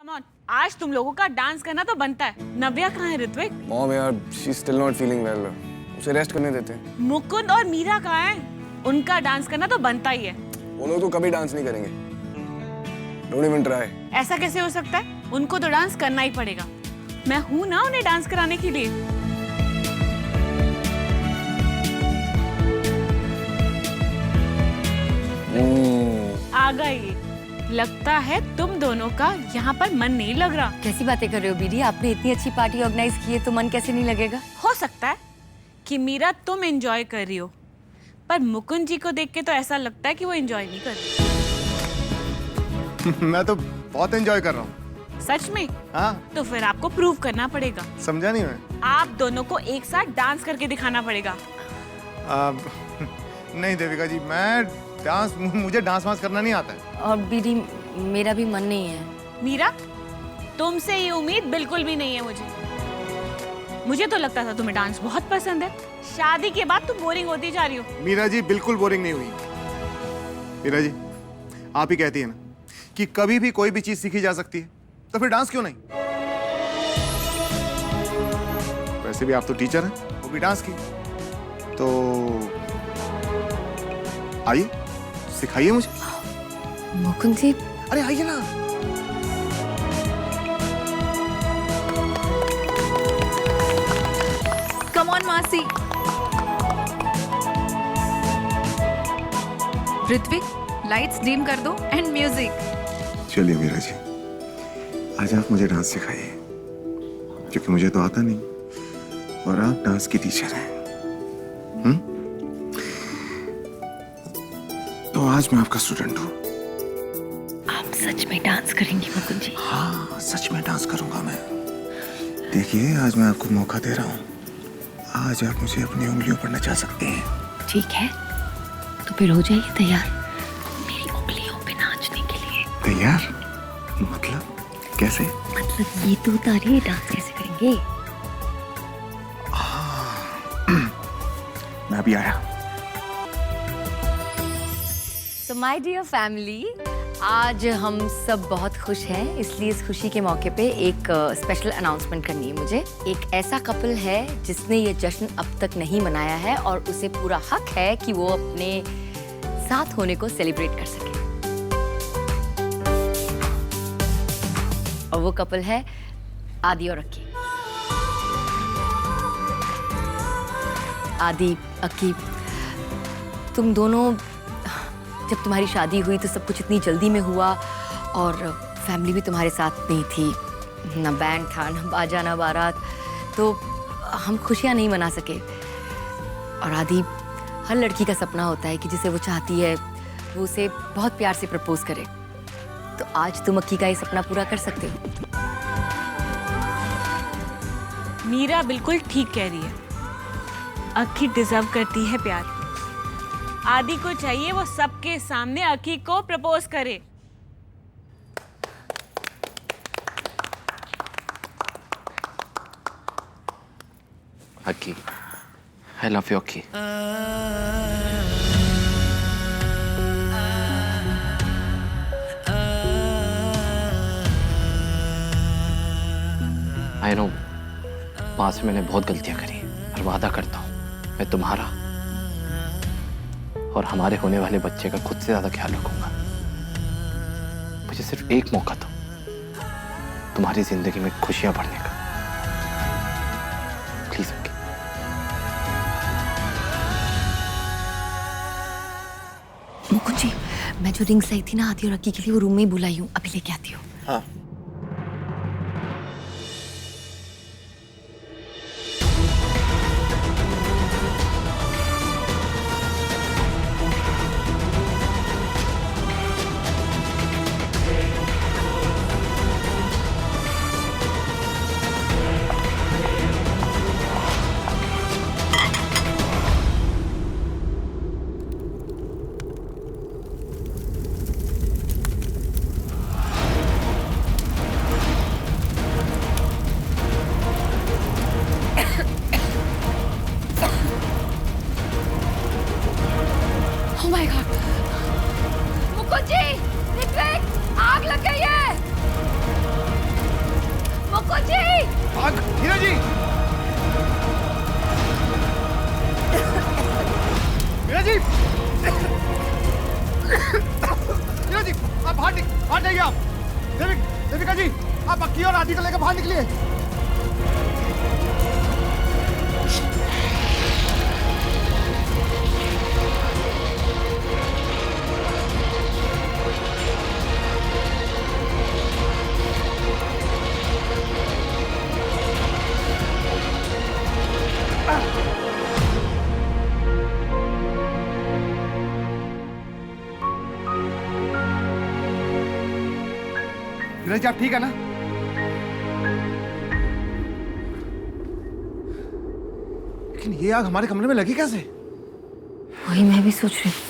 Come on, आज तुम लोगों का डांस करना तो बनता है। नव्या कहाँ है ऋत्विक? मॉम यार, she is still not feeling well. उसे रेस्ट करने देते हैं। मुकुंद और मीरा कहाँ हैं? उनका डांस करना तो बनता ही है। वो लोग तो कभी डांस नहीं करेंगे। Don't even try. ऐसा कैसे हो सकता है? उनको तो डांस करना ही पड़ेगा। मैं हूँ ना उन्हें डांस कराने के लिए। आ गई। लगता है तुम दोनों का यहाँ पर मन नहीं लग रहा। कैसी बातें कर रहे हो बीडी? आपने इतनी अच्छी पार्टी ऑर्गेनाइज की है तो मन कैसे नहीं लगेगा? हो सकता है कि मीरा तुम एंजॉय कर रही हो, पर मुकुंद जी को देख के तो ऐसा लगता है कि वो एंजॉय नहीं कर रही। मैं तो बहुत एंजॉय कर रहा हूँ। सच में? हाँ। तो फिर आपको प्रूव करना पड़ेगा। समझा नहीं मैं। आप दोनों को एक साथ डांस करके दिखाना पड़ेगा। नहीं देविका जी, मुझे डांस वांस करना नहीं आता है। और बीडी मेरा भी मन नहीं है। मीरा, तुमसे ये उम्मीद बिल्कुल भी नहीं है मुझे तो लगता था तुम्हें डांस बहुत पसंद है। शादी के बाद तुम बोरिंग होती जा रही हो। मीरा जी बिल्कुल बोरिंग नहीं हुई। मीरा जी, आप ही कहती है ना कि कभी भी कोई भी चीज सीखी जा सकती है, तो फिर डांस क्यों नहीं? वैसे भी आप तो टीचर हैं, वो भी डांस की, तो आइए सिखाइए मुझे। मुकुंद जी, अरे आइए ना। कम ऑन मासी। ऋत्विक, लाइट्स डिम कर दो एंड म्यूजिक। चलिए मीरा जी, आज आप मुझे डांस सिखाइए, क्योंकि मुझे तो आता नहीं और आप डांस की टीचर हैं। तो आज मैं आपका स्टूडेंट हूँ। आप सच में डांस करेंगे मुकुंद जी? हाँ, सच में डांस करूंगा मैं। देखिए, आज मैं आपको मौका दे रहा हूँ। आज आप मुझे अपनी उंगलियों पर नचा सकते हैं। ठीक है, तो फिर हो जाइए तैयार मेरी उंगलियों पे नाचने के लिए। तैयार? मतलब कैसे? मतलब ये तो उतारिए, डांस कैसे करेंगे? मैं अभी आया। So my dear family, आज हम सब बहुत खुश हैं, इसलिए इस खुशी के मौके पे एक स्पेशल अनाउंसमेंट करनी है मुझे। एक ऐसा कपल है जिसने ये जश्न अब तक नहीं मनाया है और उसे पूरा हक है कि वो अपने साथ होने को सेलिब्रेट कर सके। और वो कपल है आदि और अक्की। आदि, अक्की, तुम दोनों, जब तुम्हारी शादी हुई तो सब कुछ इतनी जल्दी में हुआ और फैमिली भी तुम्हारे साथ नहीं थी। ना बैंड था, ना बाजा, ना बारात, तो हम खुशियाँ नहीं मना सके। और आदि, हर लड़की का सपना होता है कि जिसे वो चाहती है वो उसे बहुत प्यार से प्रपोज करे। तो आज तुम अक्की का ये सपना पूरा कर सकते हो। मीरा बिल्कुल ठीक कह रही है। अक्की डिजर्व करती है प्यार। आदि को चाहिए वो सबके सामने अक्की को प्रपोज करे। अक्की, I love you, Akki. I know, पास में मैंने बहुत गलतियां करी, पर वादा करता हूँ मैं तुम्हारा और हमारे होने वाले बच्चे का खुद से ज्यादा ख्याल रखूंगा। मुझे सिर्फ एक मौका दो तुम्हारी जिंदगी में खुशियां भरने का, प्लीज अक्की। मुकुंद जी, मैं जो रिंग्स लाई थी ना आदि और अक्की के लिए, वो रूम में ही बुलाई हूँ, अभी लेके आती हूँ। हाँ। मुकुंजी! भाग मीरा जी। मीरा जी, मीरा जी, आप बाहर जाइए आप। देविका जी, आप अक्की और आदि को लेकर बाहर निकलिए। मीरा जी, आप ठीक है ना? लेकिन ये आग हमारे कमरे में लगी कैसे? वही मैं भी सोच रही हूँ।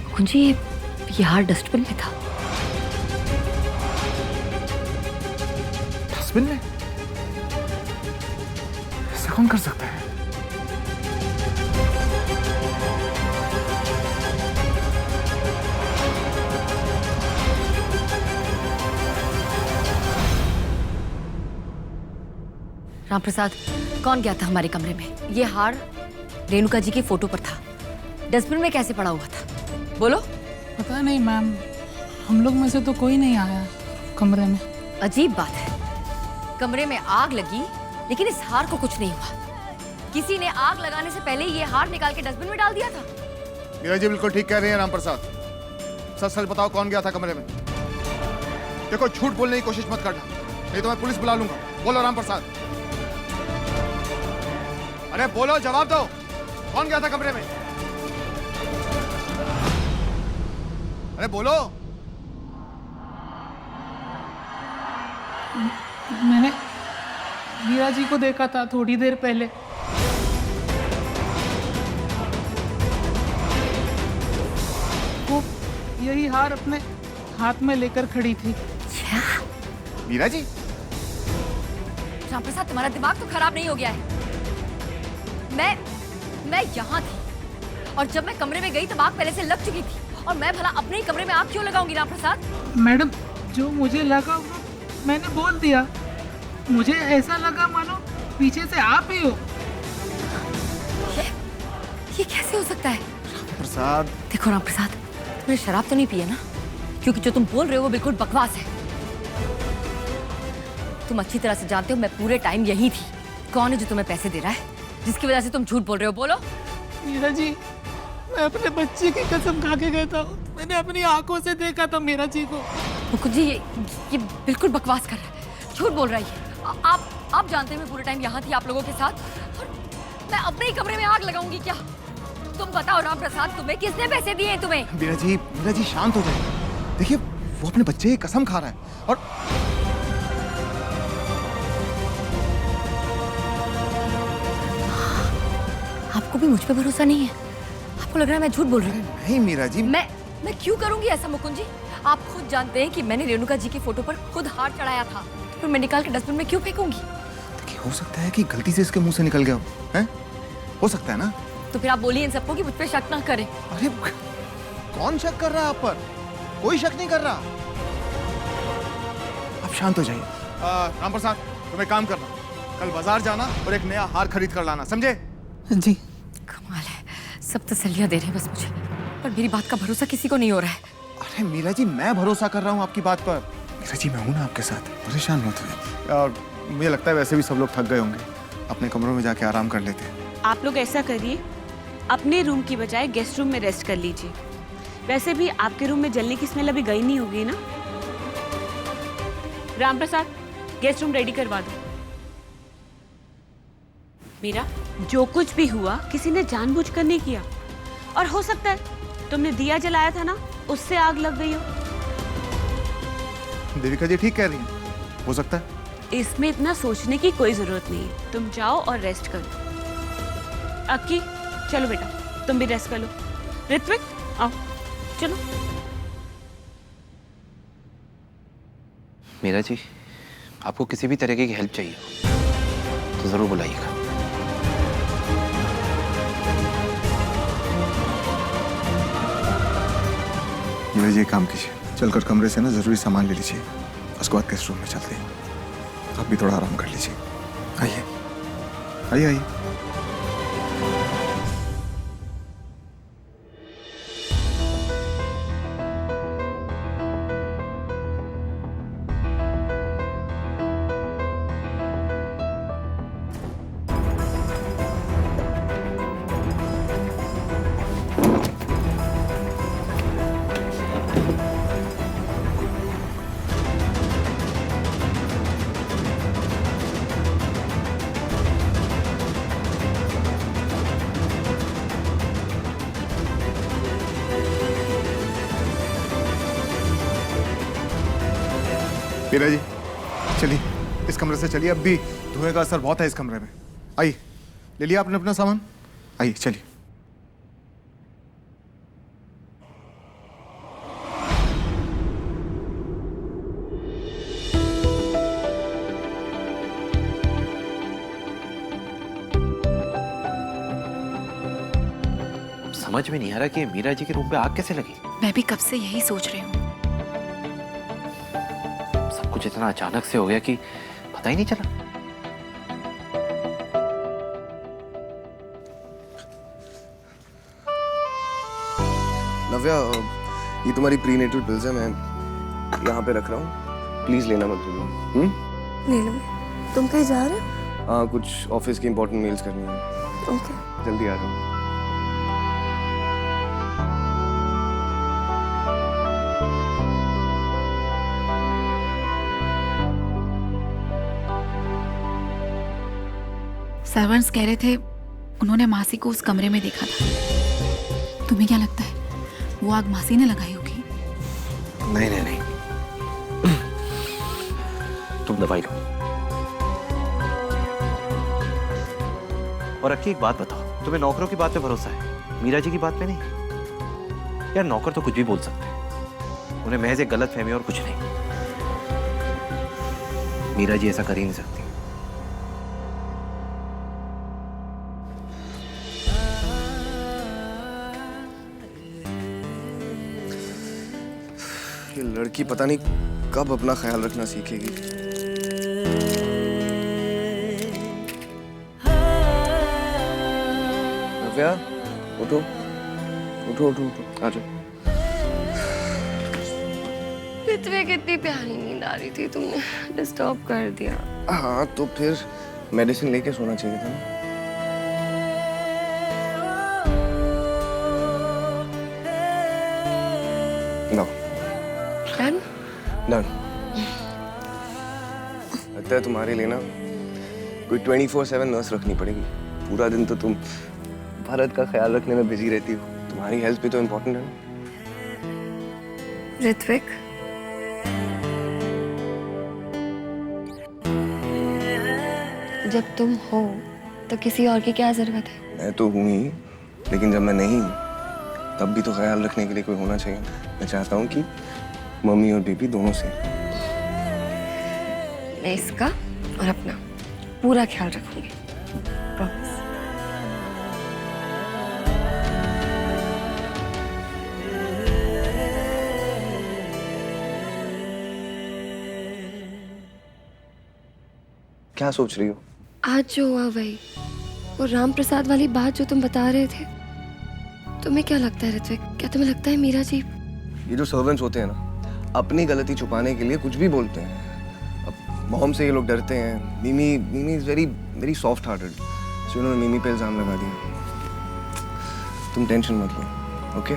मुकुंजी, ये हार डस्टबिन में था। डस्टबिन में? ऐसा कौन कर सकता है? रामप्रसाद, कौन गया था हमारे कमरे में? ये हार रेणुका जी के फोटो पर था। डस्टबिन में कैसे पड़ा हुआ था? बोलो। पता नहीं मैम, हम लोग में से तो कोई नहीं आया कमरे में। अजीब बात है, कमरे में आग लगी लेकिन इस हार को कुछ नहीं हुआ। किसी ने आग लगाने से पहले ये हार निकाल के डस्टबिन में डाल दिया था। मीरा जी बिल्कुल ठीक कह रही है रामप्रसाद। सच सच बताओ, कौन गया था कमरे में? देखो, झूठ बोलने की कोशिश मत करना, नहीं तो मैं पुलिस बुला लूंगा। बोलो रामप्रसाद। अरे बोलो, जवाब दो, कौन गया था कमरे में? अरे बोलो। मैंने मीरा जी को देखा था थोड़ी देर पहले। वो यही हार अपने हाथ में लेकर खड़ी थी। क्या? मीरा जी, रामप्रसाद, तुम्हारा दिमाग तो खराब नहीं हो गया है? मैं यहाँ थी और जब मैं कमरे में गई तब आग पहले से लग चुकी थी, और मैं भला अपने ही कमरे में आग क्यों लगाऊंगी रामप्रसाद? मैडम, जो मुझे लगा वो मैंने बोल दिया। मुझे ऐसा लगा मानो पीछे से आप ही हो। ये कैसे हो सकता है? प्रसाद। देखो रामप्रसाद, तुमने शराब तो नहीं पी है ना? क्योंकि जो तुम बोल रहे हो वो बिल्कुल बकवास है। तुम अच्छी तरह से जानते हो मैं पूरे टाइम यही थी। कौन है जो तुम्हें पैसे दे रहा है जिसकी वजह से तुम झूठ बोल रहे हो? बोलो। मीरा जी, मैं अपने बच्चे की कसम खा के कहता हूँ, मैंने अपनी आंखों से देखा था मीरा जी को। मुकुंद जी, ये बिल्कुल बकवास कर रहा है, झूठ बोल रही है। आप जानते हैं मैं पूरे टाइम यहाँ थी आप लोगों के साथ, और मैं अपने ही कमरे में आग लगाऊंगी क्या? तुम बताओ रामप्रसाद, तुम्हें किसने पैसे दिए हैं तुम्हें? मीरा जी शांत हो जाइए। देखिए, वो अपने बच्चे की कसम खा रहा है और आपको भी मुझ पे भरोसा नहीं है? आपको लग रहा है मैं झूठ बोल रही हूँ? नहीं मीरा जी, मैं क्यों करूंगी ऐसा मुकुंद जी? आप खुद जानते हैं कि मैंने रेणुका जी की फोटो पर खुद हार चढ़ाया था, फिर मैं निकाल के डस्टबिन में क्यों फेंकूंगी? देखिए, हो सकता है कि गलती से इसके मुंह से निकल गया हो, हैं? हो सकता है ना? तो फिर आप बोलिए इन सबको कि मुझ पे शक ना करें। अरे कौन शक कर रहा है आप पर? कोई शक नहीं कर रहा। आप शांत हो जाइए। रामप्रसाद, तुम एक काम करना, कल बाजार जाना और एक नया हार खरीद कर लाना, समझे? जी। कमाल है, सब तसल्लियां दे रहे हैं बस मुझे, पर मेरी बात का भरोसा किसी को नहीं हो रहा है। अरे मीरा जी, मैं भरोसा कर रहा हूँ आपकी बात पर। मीरा जी, मैं हूँ ना आपके साथ, परेशान मत होइए। और मुझे लगता है वैसे भी सब लोग थक गए होंगे, अपने कमरों में जाके आराम कर लेते हैं। आप लोग ऐसा करिए, अपने रूम की बजाय गेस्ट रूम में रेस्ट कर लीजिए। वैसे भी आपके रूम में जलने की स्मेल अभी गई नहीं होगी ना? रामप्रसाद, गेस्ट रूम रेडी करवा दो। मीरा, जो कुछ भी हुआ किसी ने जानबूझकर नहीं किया, और हो सकता है तुमने दिया जलाया था ना, उससे आग लग गई हो। देविका जी ठीक कह रही हैं, हो सकता है। इसमें इतना सोचने की कोई जरूरत नहीं है, तुम जाओ और रेस्ट करो। अक्की, चलो बेटा, तुम भी रेस्ट कर लो। ऋत्विक, आओ, चलो। मीरा जी, आपको किसी भी तरीके की हेल्प चाहिए तो जरूर बुलाइएगा। नीरज जी, काम कीजिए, चलकर कमरे से ना जरूरी सामान ले लीजिए, उसके बाद गेस्ट रूम में चलते हैं। आप भी थोड़ा आराम कर लीजिए। आइए आइए आइए। मीरा जी, चलिए इस कमरे से चलिए, अब भी धुएं का असर बहुत है इस कमरे में। आइए, ले लिया आपने अपना सामान? आइए चलिए। समझ में नहीं आ रहा कि मीरा जी के रूम पे आग कैसे लगी। मैं भी कब से यही सोच रही हूँ। सब कुछ इतना अचानक से हो गया कि पता ही नहीं चला। नव्या, ये तुम्हारी प्रीनेटल पिल्स है, मैं यहाँ पे रख रहा हूँ, प्लीज लेना मत भूलना। ले लो। तुम कहीं जा रहे हो? हाँ, कुछ ऑफिस की इंपॉर्टेंट मेल्स करनी है। ओके। जल्दी आ रहा हूँ। सर्वेंट्स कह रहे थे उन्होंने मासी को उस कमरे में देखा था। तुम्हें क्या लगता है वो आग मासी ने लगाई होगी? नहीं नहीं नहीं, तुम दवाई लो। और अक्की, एक बात बताओ, तुम्हें नौकरों की बात पे भरोसा है, मीरा जी की बात पे नहीं? यार नौकर तो कुछ भी बोल सकते हैं, उन्हें महज एक गलत फहमी और कुछ नहीं। मीरा जी ऐसा कर ही नहीं सकती। ये लड़की पता नहीं कब अपना ख्याल रखना सीखेगी। नव्या, उठो उठो उठो उठो, आ जाओ। ऋत्विक, कितनी प्यारी नींद आ रही थी, तुमने डिस्टर्ब कर दिया। हाँ, तो फिर मेडिसिन लेके सोना चाहिए था ना। No, done? डन। लगता है तुम्हारे लिए ना कोई 24/7 नर्स रखनी पड़ेगी। पूरा दिन तो तुम भारत का ख्याल रखने में बिजी रहती हो, तुम्हारी हेल्थ भी तो इम्पोर्टेंट है ना। ऋत्विक, जब तुम हो तो किसी और की क्या जरूरत है? मैं तो हूँ ही, लेकिन जब मैं नहीं हूँ तब भी तो ख्याल रखने के लिए कोई होना चाहिए। मैं चाहता हूँ कि मम्मी और बेबी दोनों से। मैं इसका और अपना पूरा ख्याल रखूंगी, प्रॉमिस। क्या सोच रही हो? आज जो हुआ वही, वो राम प्रसाद वाली बात जो तुम बता रहे थे, तुम्हें क्या लगता है ऋत्विक? क्या तुम्हें लगता है मीरा जी? ये जो सर्वेंट्स होते हैं ना, अपनी गलती छुपाने के लिए कुछ भी बोलते हैं। अब मॉम से ये लोग डरते हैं। Mimi is very very soft hearted, so उन्होंने मिमी पे इल्जाम लगा दिया। तुम टेंशन मत लो, ओके?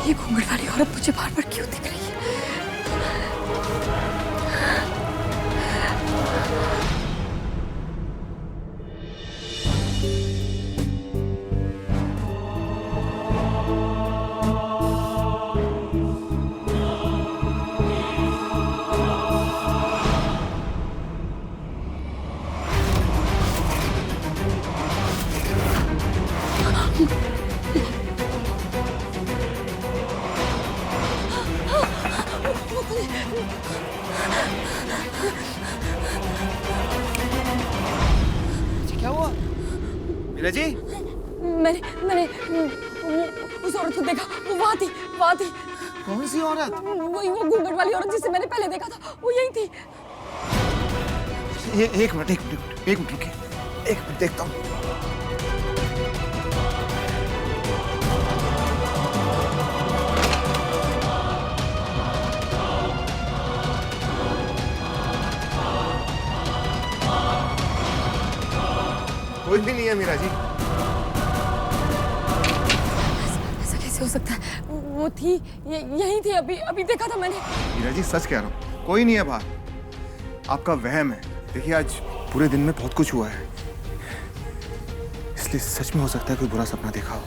ये घूंघट वाली औरत मुझे बार बार क्यों दिख रही है? क्या हुआ मीरा जी? मैंने उस औरत को देखा, वो वहाँ थी। कौन सी औरत? वो घूंघट वाली औरत जिसे मैंने पहले देखा था, वो यही थी। एक मिनट रुकिए, एक मिनट देखता हूँ। कोई भी नहीं है मीरा जी। ऐसा कैसे हो सकता है? वो थी, यही थी, अभी देखा था मैंने। मीरा जी सच कह रहा हूँ, कोई नहीं है बाहर। आपका वहम है। देखिए आज पूरे दिन में बहुत कुछ हुआ है, इसलिए सच में हो सकता है कोई बुरा सपना देखा हो।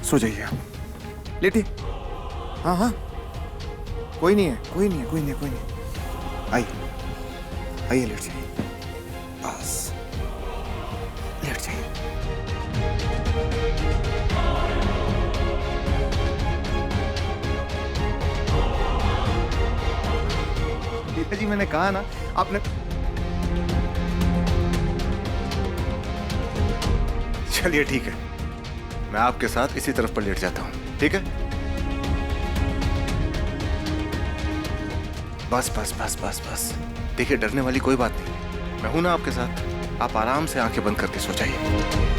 सो जाइए आप, लेटिए। हाँ, कोई नहीं है। आइए लेट जाइए, बस लेट जाइए। मीरा जी मैंने कहा ना, आपने। चलिए ठीक है, मैं आपके साथ इसी तरफ पर लेट जाता हूँ, ठीक है? बस। देखिए डरने वाली कोई बात नहीं, मैं हूं ना आपके साथ। आप आराम से आंखें बंद करके सो जाइए।